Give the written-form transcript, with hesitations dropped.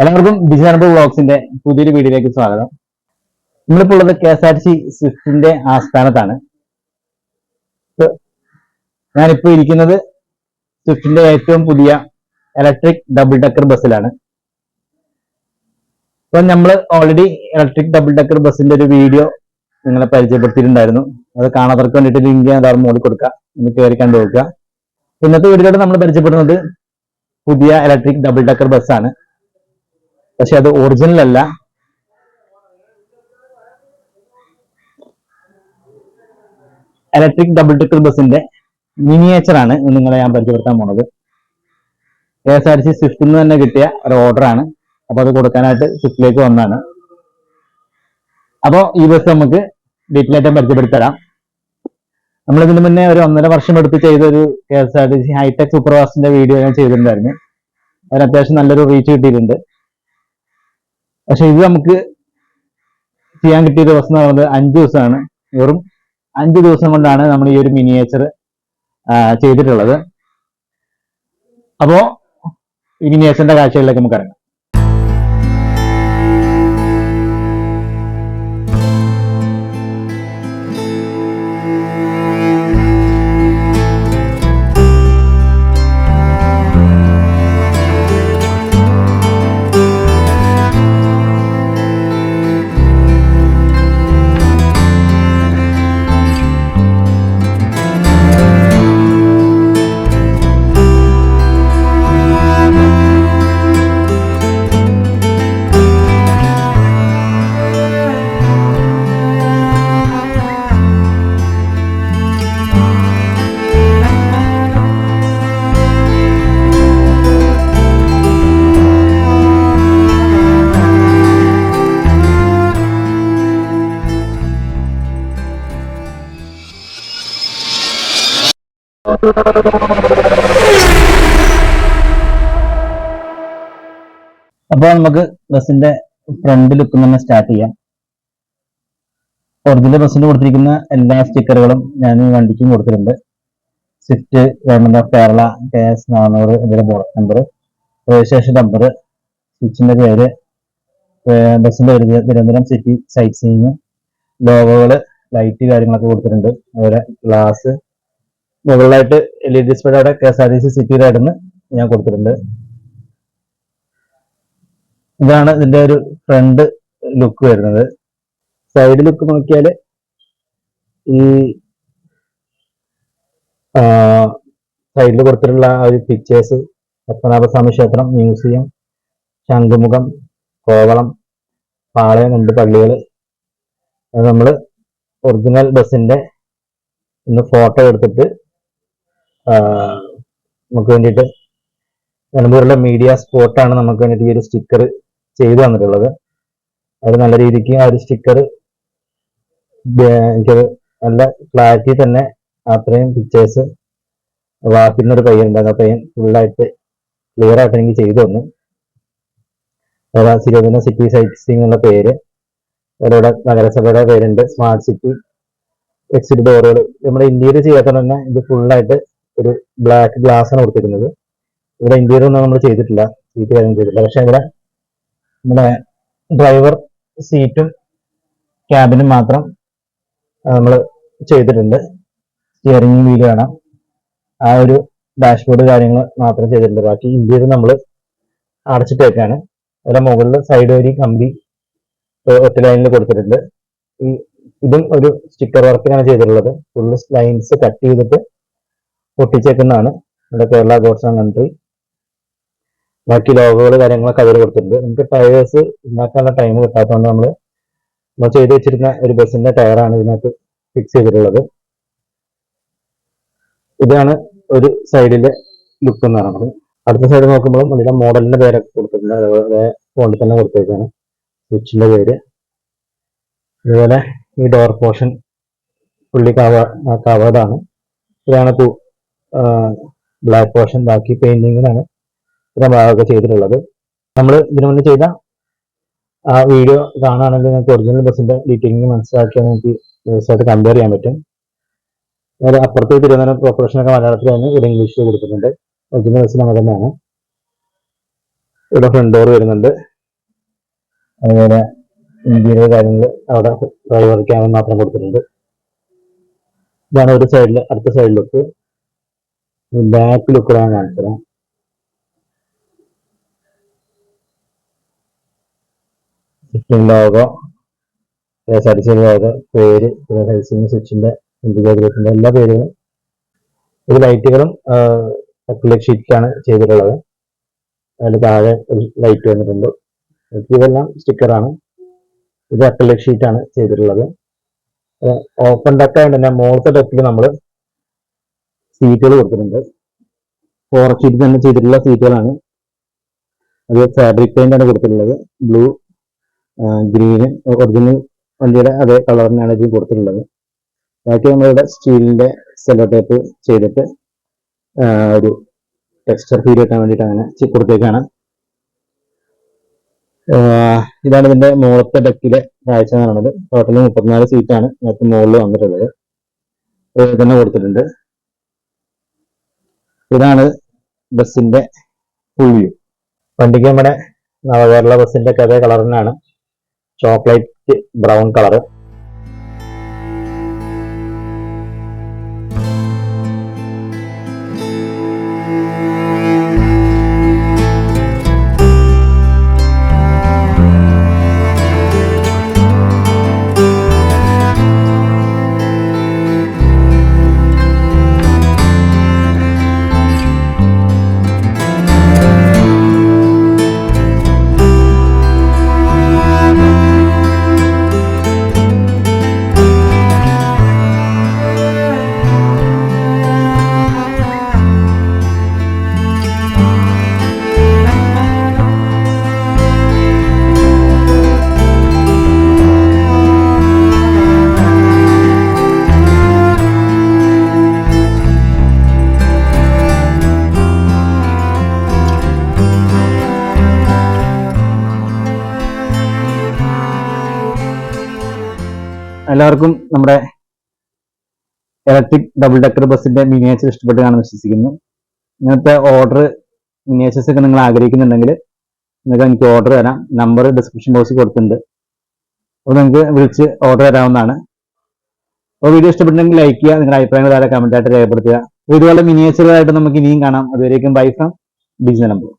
എല്ലാവർക്കും ബിജാനബ് വ്ളോഗ്സിന്റെ പുതിയൊരു വീഡിയോയിലേക്ക് സ്വാഗതം. നമ്മളിപ്പോൾ ഉള്ളത് KSRTC സ്വിഫ്റ്റിന്റെ ആസ്ഥാനത്താണ്. ഞാനിപ്പോൾ ഇരിക്കുന്നത് സ്വിഫ്റ്റിന്റെ ഏറ്റവും പുതിയ ഇലക്ട്രിക് ഡബിൾ ഡെക്കർ ബസ്സിലാണ്. അപ്പൊ നമ്മൾ ഓൾറെഡി ഇലക്ട്രിക് ഡബിൾ ഡെക്കർ ബസ്സിന്റെ ഒരു വീഡിയോ നിങ്ങളെ പരിചയപ്പെടുത്തിയിട്ടുണ്ടായിരുന്നു. അത് കാണാത്തവർക്ക് വേണ്ടിയിട്ട് ലിങ്ക് ഞാൻ മോളിൽ കൊടുക്കുക, ഒന്ന് കയറി കണ്ടു നോക്കുക. ഇന്നത്തെ വീഡിയോയിലൂടെ നമ്മൾ പരിചയപ്പെടുന്നത് പുതിയ ഇലക്ട്രിക് ഡബിൾ ഡെക്കർ ബസ്സാണ്. പക്ഷെ അത് ഒറിജിനൽ അല്ല. ഇലക്ട്രിക് ഡബിൾ ഡെക്കർ ബസിന്റെ മിനിയേച്ചർ ആണ് നിങ്ങളെ ഞാൻ പരിചയപ്പെടുത്താൻ പോണത്. KSRTC സ്വിഫ്റ്റിൽ നിന്ന് തന്നെ കിട്ടിയ ഒരു ഓർഡറാണ്. അപ്പൊ അത് കൊടുക്കാനായിട്ട് സ്വിഫ്റ്റിലേക്ക് വന്നതാണ്. അപ്പോൾ ഈ ബസ് നമുക്ക് ഡീറ്റെയിൽ ആയിട്ട് പരിചയപ്പെടുത്തരാം. നമ്മൾ ഇതിന് മുന്നേ ഒരു 1.5 വർഷം എടുത്ത് ചെയ്തൊരു KSRTC ഹൈടെക് സൂപ്പർഫാസ്റ്റിന്റെ വീഡിയോ ഞാൻ ചെയ്തിട്ടുണ്ടായിരുന്നു. അതിന് അത്യാവശ്യം നല്ലൊരു റീച്ച് കിട്ടിയിട്ടുണ്ട്. പക്ഷെ ഇത് നമുക്ക് ചെയ്യാൻ കിട്ടിയ ദിവസം എന്ന് പറയുന്നത് 5 ദിവസമാണ്. വെറും 5 ദിവസം കൊണ്ടാണ് നമ്മൾ ഈ ഒരു മിനിയേച്ചർ ചെയ്തിട്ടുള്ളത്. അപ്പോ ഈ മിനിയേച്ചറിന്റെ കാഴ്ചകളിലേക്ക് നമുക്ക് ഇറങ്ങാം. അപ്പോൾ നമുക്ക് ബസിന്റെ ഫ്രണ്ട് ലുക്ക് തന്നെ സ്റ്റാർട്ട് ചെയ്യാം. ഒറിജിനൽ ബസ്സിന് കൊടുത്തിരിക്കുന്ന എല്ലാ സ്റ്റിക്കറുകളും ഞാൻ വണ്ടിക്കും കൊടുത്തിട്ടുണ്ട്. Swift, government of Kerala, KS 400 ഇതിന്റെ ബോർഡ് നമ്പർ, രജിസ്ട്രേഷൻ നമ്പർ, സ്വിച്ചിന്റെ പേര്, ബസ്സിന്റെ തിരുവനന്തപുരം സിറ്റി സൈറ്റ് സീയിങ്, ലോഗോകള്, ലൈറ്റ് കാര്യങ്ങളൊക്കെ കൊടുത്തിട്ടുണ്ട്. അതുപോലെ ഗ്ലാസ് മുകളിലായിട്ട് LED ഡിസ്പ്ലേയുടെ KSRTC സിറ്റി റൈഡെന്ന് ഞാൻ കൊടുത്തിട്ടുണ്ട്. ഇതാണ് ഇതിന്റെ ഒരു ഫ്രണ്ട് ലുക്ക് വരുന്നത്. സൈഡ് ലുക്ക് നോക്കിയാൽ ഈ സൈഡിൽ കൊടുത്തിട്ടുള്ള ആ ഒരു പിക്ചേഴ്സ് പത്മനാഭസ്വാമി ക്ഷേത്രം, മ്യൂസിയം, ശംഖുമുഖം, കോവളം, പാളയം, 2 പള്ളികൾ, അത് നമ്മൾ ഒറിജിനൽ ബസ്സിന്റെ ഒന്ന് ഫോട്ടോ എടുത്തിട്ട് നമുക്ക് വേണ്ടിയിട്ട് നിലമ്പൂരിലെ മീഡിയ സ്പോട്ടാണ് നമുക്ക് വേണ്ടിയിട്ട് ഈ ഒരു സ്റ്റിക്കർ ചെയ്തു തന്നിട്ടുള്ളത്. അത് നല്ല രീതിക്ക് ആ ഒരു സ്റ്റിക്കർ എനിക്കത് നല്ല ക്ലാരിറ്റി തന്നെ അത്രയും പിക്ചേഴ്സ് വാക്കിന്നൊരു പയ്യൻ ഉണ്ടാകും. ആ പയ്യൻ ഫുള്ളായിട്ട് ക്ലിയർ ആയിട്ട് എനിക്ക് ചെയ്തു തന്നു. തിരുവനന്തപുരം സിറ്റി സൈറ്റ് സീയിങ് എന്നുള്ള പേര്, അവരുടെ നഗരസഭയുടെ പേരുണ്ട്, സ്മാർട്ട് സിറ്റി, എക്സിറ്റ് ഡോറുകൾ. നമ്മുടെ ഇന്ത്യയിൽ ചെയ്യാത്തത് തന്നെ ഇത് ഫുള്ളായിട്ട് ഒരു ബ്ലാക്ക് ഗ്ലാസ് ആണ് കൊടുത്തിരിക്കുന്നത്. ഇവിടെ ഇന്ത്യയിൽ ഒന്നും നമ്മൾ ചെയ്തിട്ടില്ല, സീറ്റ് കാര്യം ചെയ്തിട്ടില്ല. പക്ഷെ ഇവിടെ നമ്മുടെ ഡ്രൈവർ സീറ്റും ക്യാബിനും മാത്രം നമ്മൾ ചെയ്തിട്ടുണ്ട്. സ്റ്റിയറിംഗ് വീല് കാണാം, ആ ഒരു ഡാഷ്ബോർഡ് കാര്യങ്ങൾ മാത്രം ചെയ്തിട്ടുണ്ട്. ബാക്കി ഇന്ത്യയിൽ നമ്മൾ അടച്ചിട്ടേക്കാണ്. അതിന്റെ മുകളിൽ സൈഡ് വരി കമ്പി ഒറ്റ ലൈനിൽ കൊടുത്തിട്ടുണ്ട്. ഇതും ഒരു സ്റ്റിക്കർ വർക്കിനാണ് ചെയ്തിട്ടുള്ളത്. ഫുള്ള് ലൈൻസ് കട്ട് ചെയ്തിട്ട് പൊട്ടിച്ചേക്കുന്നതാണ്. ഇവിടെ കേരള ഗോഡ്സ് ആൻഡ് കൺട്രി, ബാക്കി ലോഗോകൾ കാര്യങ്ങളൊക്കെ അതിൽ കൊടുത്തിട്ടുണ്ട്. നമുക്ക് ടയേഴ്സ് ഉണ്ടാക്കാനുള്ള ടൈം കിട്ടാത്തതുകൊണ്ട് നമ്മൾ ചെയ്ത് വെച്ചിരുന്ന ഒരു ബസ്സിന്റെ ടയറാണ് ഇതിനകത്ത് ഫിക്സ് ചെയ്തിട്ടുള്ളത്. ഇതാണ് ഒരു സൈഡിലെ ലുക്ക് എന്ന് പറയുന്നത്. അടുത്ത സൈഡ് നോക്കുമ്പോൾ ഇതിന്റെ മോഡലിന്റെ പേരൊക്കെ കൊടുത്തിട്ടുണ്ട്. അതേപോലെ ഫോണിൽ തന്നെ കൊടുത്തേക്കാണ് സ്വിച്ചിന്റെ പേര്. അതുപോലെ ഈ ഡോർ പോർഷൻ ഫുള്ളി കവേർഡാണ്. ഇതാണ് ബ്ലാക്ക് പോർഷൻ. ബാക്കി പെയിന്റിങ്ങിനാണ് ഇത്ര ഭാഗമൊക്കെ ചെയ്തിട്ടുള്ളത്. നമ്മൾ ഇതിനു മുന്നേ ചെയ്ത ആ വീഡിയോ കാണുകയാണെങ്കിൽ നിങ്ങൾക്ക് ഒറിജിനൽ ബസ്സിന്റെ ഡീറ്റെയിലിംഗ് മനസ്സിലാക്കിയാൽ നിങ്ങൾക്ക് ദിവസമായിട്ട് കമ്പയർ ചെയ്യാൻ പറ്റും. അതായത് അപ്പുറത്ത് തിരുവനന്തപുരം കോർപ്പറേഷനൊക്കെ മലയാളത്തിലാണ്, ഇവിടെ ഇംഗ്ലീഷിൽ കൊടുത്തിട്ടുണ്ട്. ഒറിജിനൽ ബസ്സിന് അങ്ങനെ തന്നെയാണ്. ഇവിടെ ഫ്രണ്ട് ഡോർ വരുന്നുണ്ട്. അതുപോലെ ഇന്റീരിയർ കാര്യങ്ങൾ അവിടെ ഡ്രൈവർ ക്യാബിൻ മാത്രം കൊടുത്തിട്ടുണ്ട്. ഇതാണ് ഒരു സൈഡിൽ. അടുത്ത സൈഡ് ലുക്ക്. ബാക്ക് ലുക്ക് ഞാൻ കാണിച്ചു തരാം. ലോഗോ, KSRTC ലോഗോ, പേര്, ഹെൽസിംഗ് സ്വിച്ചിന്റെ ഇൻഡിക്കേറ്ററിന്റെ എല്ലാ പേരുകളും. ഇത് ലൈറ്റുകളും അക്രിലിക് ഷീറ്റാണ് ചെയ്തിട്ടുള്ളത്. അതിൽ താഴെ ഒരു ലൈറ്റ് വന്നിട്ടുണ്ട്. ഇതെല്ലാം സ്റ്റിക്കറാണ്. ഇത് അക്രിലിക് ഷീറ്റാണ് ചെയ്തിട്ടുള്ളത്. ഓപ്പൺ ഡെക്ക് ആയതുകൊണ്ട് തന്നെ മുകളിലത്തെ ഡെക്കിൽ നമ്മൾ സീറ്റുകൾ കൊടുത്തിട്ടുണ്ട്. ഫോറസ്റ്റ് ഷീറ്റ് തന്നെ ചെയ്തിട്ടുള്ള സീറ്റുകളാണ്. അത് ഫാബ്രിക് പെയിന്റ് ആണ് കൊടുത്തിട്ടുള്ളത്. ബ്ലൂ, ഗ്രീന്, ഒറിജിനൽ വണ്ടിയുടെ അതേ കളറിനാണ് ഇത് കൊടുത്തിട്ടുള്ളത്. ബാക്കി നമ്മളിവിടെ സ്റ്റീലിന്റെ സെല്ലോ ടേപ്പ് ചെയ്തിട്ട് ഒരു ടെക്സ്ചർ ഫീൽ കിട്ടാൻ വേണ്ടിയിട്ട് അങ്ങനെ കൊടുത്തേക്കാണ്. ഇതാണ് ഇതിന്റെ മുകളത്തെ ഡെക്കിലെ കാഴ്ച എന്ന് പറയുന്നത്. ടോട്ടൽ 34 സീറ്റാണ് നേരത്തെ മുകളിൽ വന്നിട്ടുള്ളത്. തന്നെ കൊടുത്തിട്ടുണ്ട്. ഇതാണ് ബസിന്റെ ഫുൾ വ്യൂ. വണ്ടിക്ക് നമ്മുടെ നവകേരള ബസിന്റെ ഒക്കെ അതേ കളറിനാണ്, ചോക്ലേറ്റ് ബ്രൗൺ കളറ്. എല്ലാവർക്കും നമ്മുടെ ഇലക്ട്രിക് ഡബിൾ ഡെക്കർ ബസിന്റെ മിനിയേച്ചർ ഇഷ്ടപ്പെട്ട് കാണുമെന്ന് വിശ്വസിക്കുന്നു. ഇങ്ങനത്തെ ഓർഡർ മിനിയേച്ചേഴ്സ് ഒക്കെ നിങ്ങൾ ആഗ്രഹിക്കുന്നുണ്ടെങ്കിൽ നിങ്ങൾക്ക് എനിക്ക് ഓർഡർ തരാം. നമ്പർ ഡിസ്ക്രിപ്ഷൻ ബോക്സിൽ കൊടുത്തിട്ടുണ്ട്. അപ്പോൾ നിങ്ങൾക്ക് വിളിച്ച് ഓർഡർ തരാവുന്നതാണ്. അപ്പോൾ വീഡിയോ ഇഷ്ടപ്പെട്ടിട്ടുണ്ടെങ്കിൽ ലൈക്ക് ചെയ്യുക. നിങ്ങളുടെ അഭിപ്രായങ്ങൾ താഴെ കമന്റ് ആയിട്ട് രേഖപ്പെടുത്തുക. ഇതുപോലെ മിനിയേച്ചറുകളായിട്ട് നമുക്ക് ഇനിയും കാണാം. അതുവരേക്കും ബൈ ഫ്രം ഡിജിനൽ നമ്പർ.